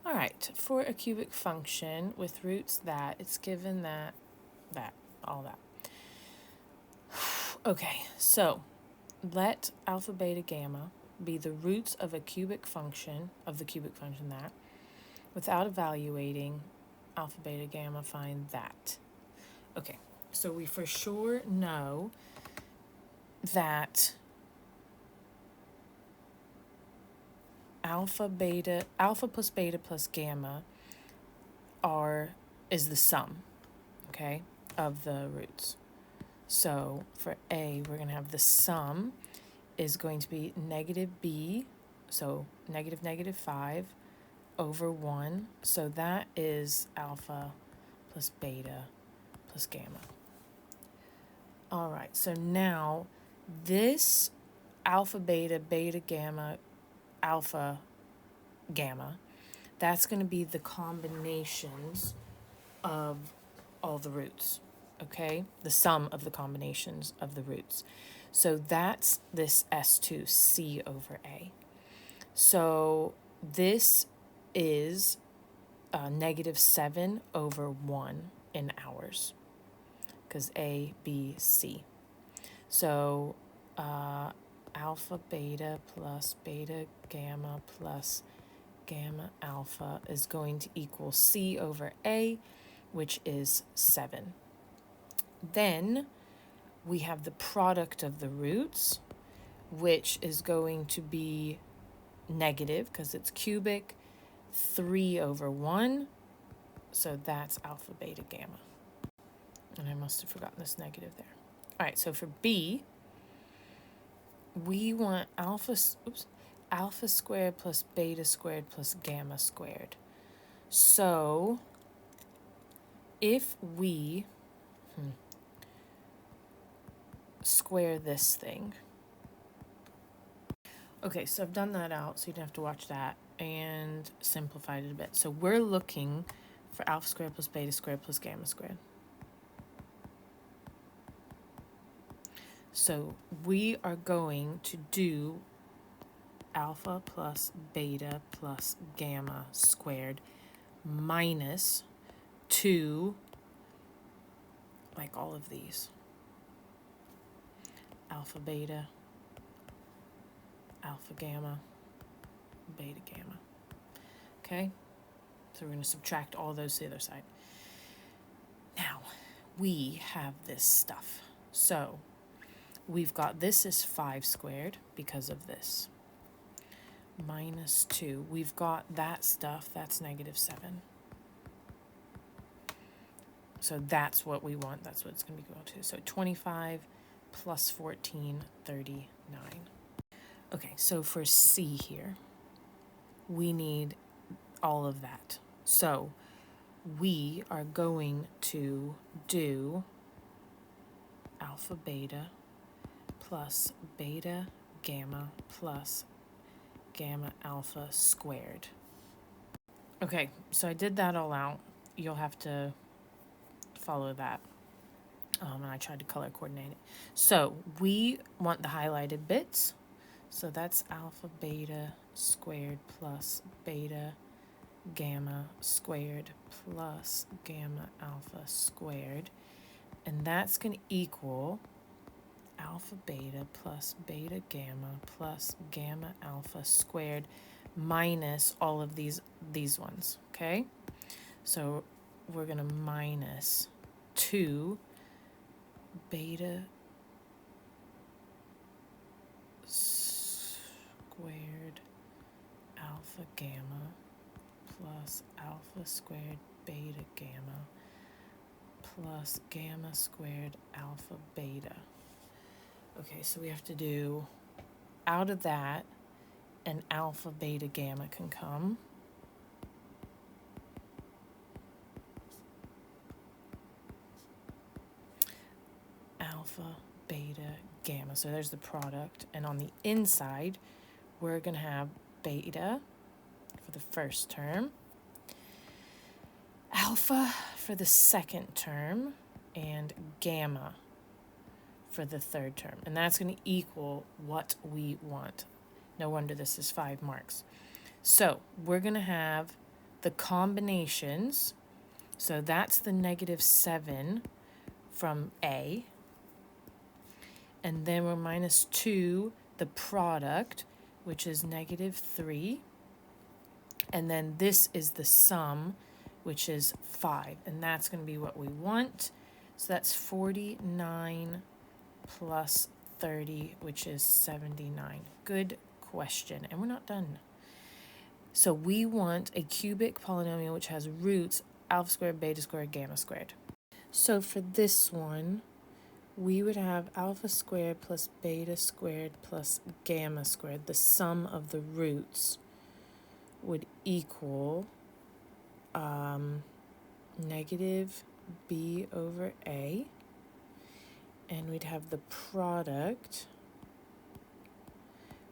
All right, for a cubic function with roots that, it's given that, all that. Okay, so let alpha, beta, gamma be the roots of a cubic function, that, without evaluating alpha, beta, gamma, find that. Okay, so we for sure know that alpha plus beta plus gamma is the sum, okay, of the roots. So for A, we're going to have the sum is going to be negative b, so negative 5 over 1. So that is alpha plus beta plus gamma. All right, so now this alpha, beta, beta, gamma, alpha, gamma, that's going to be the combinations of all the roots, okay? The sum of the combinations of the roots. So that's this S2, C over A. So this is negative 7 over 1 in ours, because A, B, C. So alpha, beta plus beta, gamma plus gamma, alpha is going to equal C over A, which is 7. Then we have the product of the roots, which is going to be negative because it's cubic, 3 over 1. So that's alpha, beta, gamma. And I must have forgotten this negative there. All right, so for B, we want alpha squared plus beta squared plus gamma squared. So if we square this thing. Okay, so I've done that out, so you don't have to watch that, and simplified it a bit. So we're looking for alpha squared plus beta squared plus gamma squared. So we are going to do alpha plus beta plus gamma squared minus 2, like all of these. Alpha, beta, alpha, gamma, beta, gamma. Okay? So we're going to subtract all those to the other side. Now, we have this stuff. So we've got this is 5 squared because of this. Minus 2. We've got that stuff. That's negative 7. So that's what we want. That's what it's going to be equal to. So 25 plus 14, 39. Okay, so for C here, we need all of that. So we are going to do alpha, beta plus beta, gamma plus gamma, alpha squared. Okay, so I did that all out. You'll have to follow that. And I tried to color coordinate it. So we want the highlighted bits. So that's alpha, beta squared plus beta, gamma squared plus gamma, alpha squared. And that's going to equal alpha, beta plus beta, gamma plus gamma, alpha squared minus all of these ones, okay? So we're going to minus 2 beta squared alpha gamma plus alpha squared beta gamma plus gamma squared alpha beta. Okay, so we have to do, out of that, an alpha, beta, gamma can come. Alpha, beta, gamma. So there's the product. And on the inside, we're going to have beta for the first term, alpha for the second term, and gamma for the third term. And that's going to equal what we want. No wonder this is 5 marks. So we're going to have the combinations, so that's the -7 from A, and then we're minus 2 the product, which is -3, and then this is the sum, which is 5, and that's going to be what we want. So that's 49 plus 30, which is 79. Good question, and we're not done. So we want a cubic polynomial which has roots alpha squared, beta squared, gamma squared. So for this one, we would have alpha squared plus beta squared plus gamma squared. The sum of the roots would equal negative b over a, and we'd have the product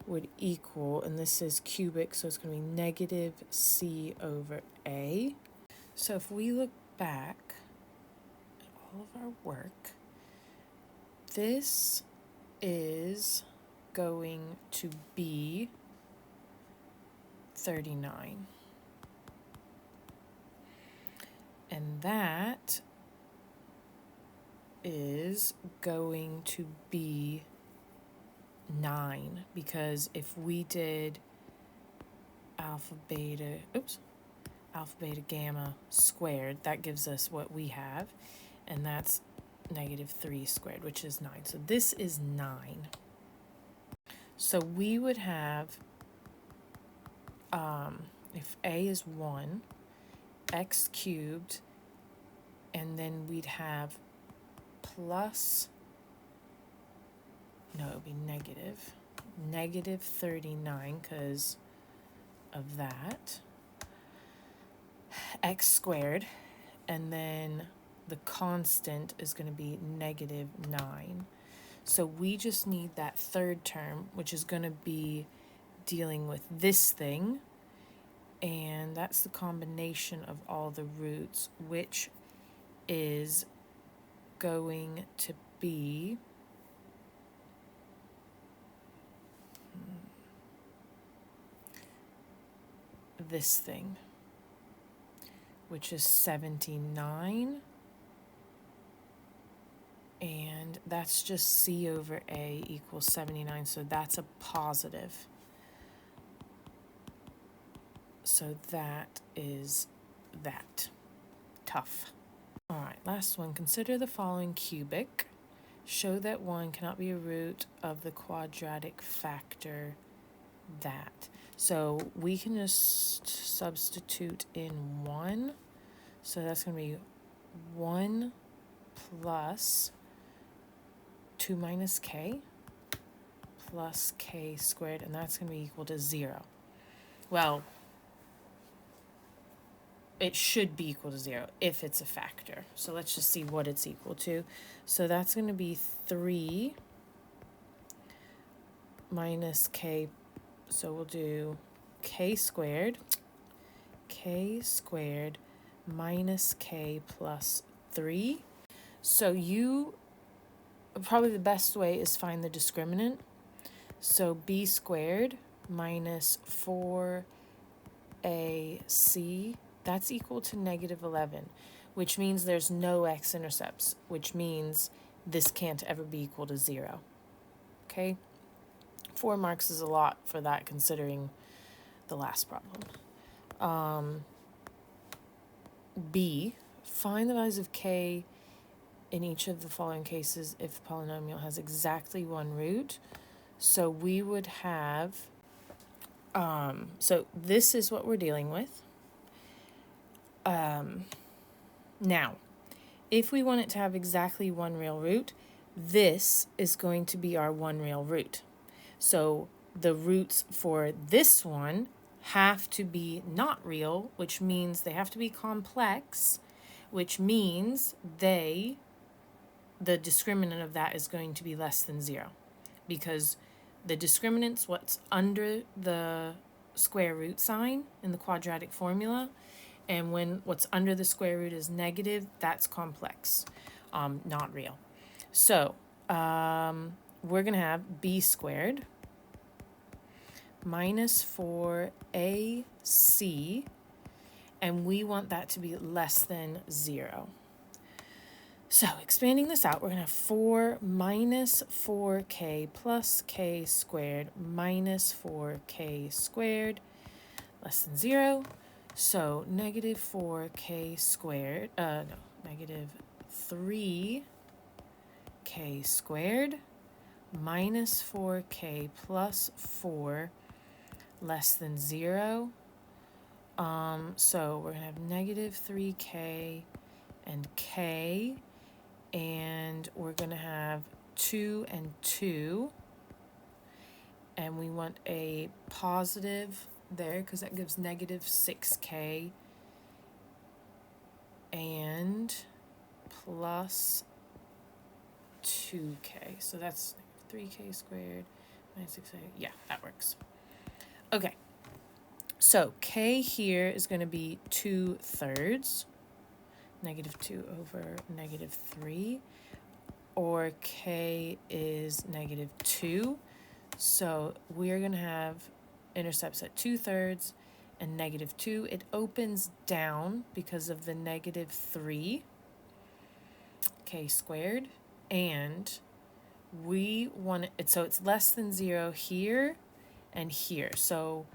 would equal, and this is cubic, so it's going to be negative c over a. So if we look back at all of our work, this is going to be 39. And that is going to be 9, because if we did alpha beta gamma squared, that gives us what we have, and that's -3 squared, which is 9. So this is 9. So we would have, if a is 1, x cubed, and then we'd have plus, no, it would be negative 39 because of that, x squared, and then the constant is going to be -9. So we just need that third term, which is going to be dealing with this thing, and that's the combination of all the roots, which is going to be this thing, which is 79, and that's just c over a equals 79, so that's a positive. So that is that. Tough. All right, last one. Consider the following cubic. Show that 1 cannot be a root of the quadratic factor that. So we can just substitute in 1. So that's going to be 1 plus 2 minus k plus k squared, and that's going to be equal to 0. Well, it should be equal to 0 if it's a factor. So let's just see what it's equal to. So that's going to be 3 minus k, so we'll do k squared minus k plus 3. So probably the best way is find the discriminant. So b squared minus 4ac, that's equal to -11, which means there's no x-intercepts, which means this can't ever be equal to 0. Okay? 4 marks is a lot for that, considering the last problem. B, find the values of k in each of the following cases if the polynomial has exactly one root. So we would have, so this is what we're dealing with. Now, if we want it to have exactly one real root, this is going to be our one real root. So the roots for this one have to be not real, which means they have to be complex, which means the discriminant of that is going to be less than 0, because the discriminant's what's under the square root sign in the quadratic formula, and when what's under the square root is negative, that's complex, not real. So we're going to have b squared minus 4ac, and we want that to be less than 0. So expanding this out, we're going to have 4 minus 4k plus k squared minus 4k squared less than 0. So negative 4k squared, negative 3k squared minus 4k plus 4 less than 0. So we're going to have negative 3k and k, and we're going to have 2 and 2, and we want a positive there because that gives negative 6k and plus 2k. So that's 3k squared minus 6k. Yeah, that works. Okay. So k here is going to be 2/3, negative 2 over negative 3, or k is negative 2. So we're going to have intercepts at 2/3 and negative 2. It opens down because of the negative 3 k squared, and we want it, so it's less than 0 here and here. So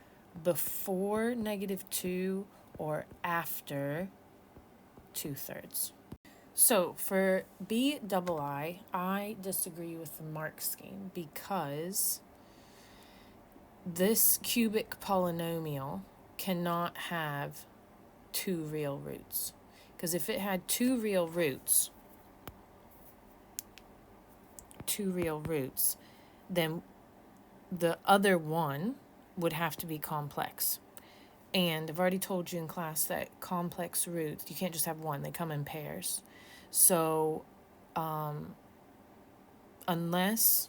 before negative 2 or after 2/3. So for b double I disagree with the mark scheme because this cubic polynomial cannot have 2 real roots. Because if it had 2 real roots, then the other one would have to be complex. And I've already told you in class that complex roots, you can't just have one, they come in pairs. So unless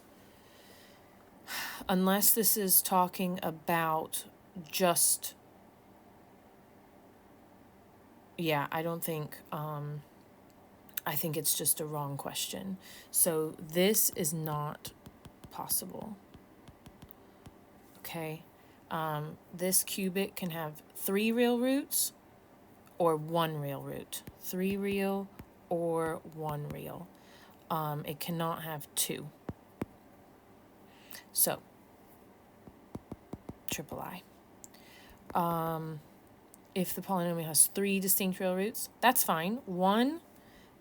this is talking about just, yeah, I don't think, I think it's just a wrong question. So this is not possible. Okay. This cubic can have 3 real roots or 1 real root. 3 real or 1 real. It cannot have 2. So, triple I. If the polynomial has 3 distinct real roots, that's fine.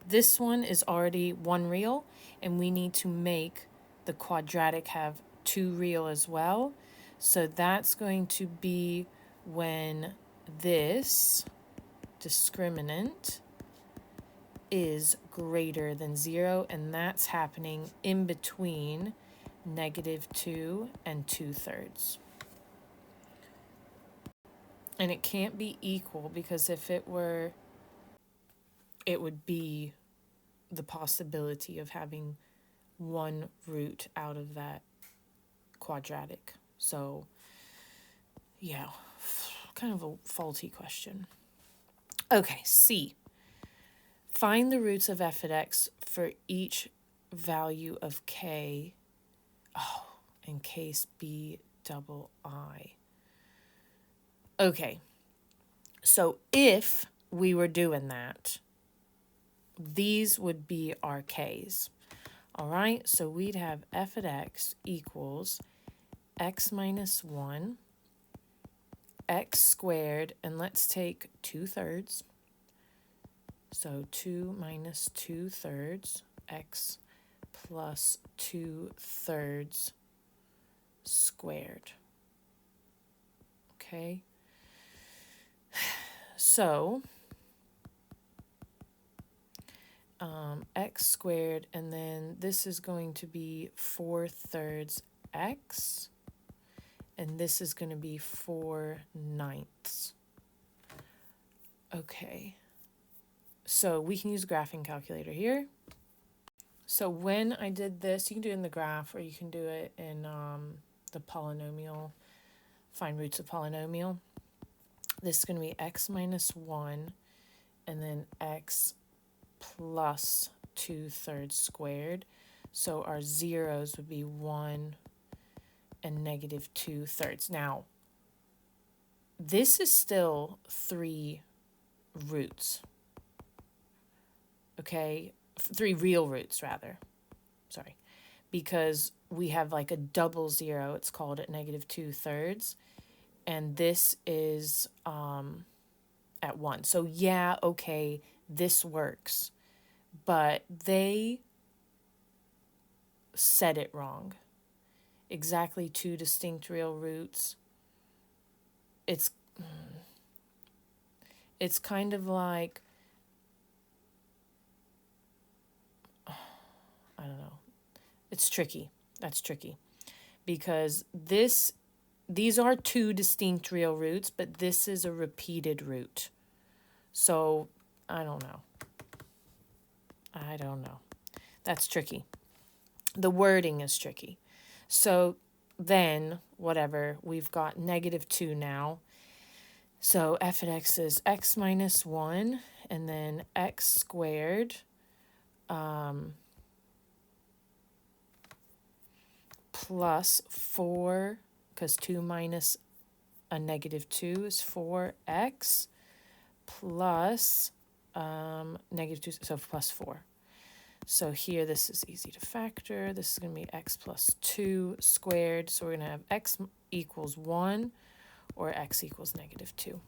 This one is already 1 real, and we need to make the quadratic have 2 real as well. So that's going to be when this discriminant is greater than 0, and that's happening in between negative 2 and 2/3. And it can't be equal, because if it were, it would be the possibility of having 1 root out of that quadratic. So, yeah, kind of a faulty question. Okay, C. Find the roots of f at x for each value of k, in case b double I. Okay, so if we were doing that, these would be our k's. All right, so we'd have f at x equals x minus 1, x squared, and let's take 2/3. So 2 minus 2/3, x plus 2/3 squared. Okay. So x squared, and then this is going to be 4/3 x, and this is going to be 4/9. Okay, so we can use a graphing calculator here. So when I did this, you can do it in the graph, or you can do it in the polynomial, find roots of polynomial. This is going to be x minus 1, and then x plus 2/3 squared. So our zeros would be 1 and negative 2/3. Now, this is still 3 roots. Okay, 3 real roots rather. Sorry. Because we have like a double zero, it's called at -2/3. And this is at 1. So yeah, okay, this works. But they said it wrong. Exactly 2 distinct real roots. It's kind of like, I don't know. It's tricky. That's tricky. Because these are 2 distinct real roots, but this is a repeated root. So, I don't know. That's tricky. The wording is tricky. So then, whatever, we've got -2 now. So f of x is x minus 1, and then x squared plus 4, because 2 minus a -2 is 4x, plus -2, so plus 4. So here, this is easy to factor. This is going to be x plus 2 squared. So we're going to have x equals 1 or x equals -2.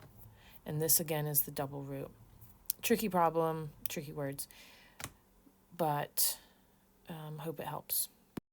And this, again, is the double root. Tricky problem, tricky words, but hope it helps.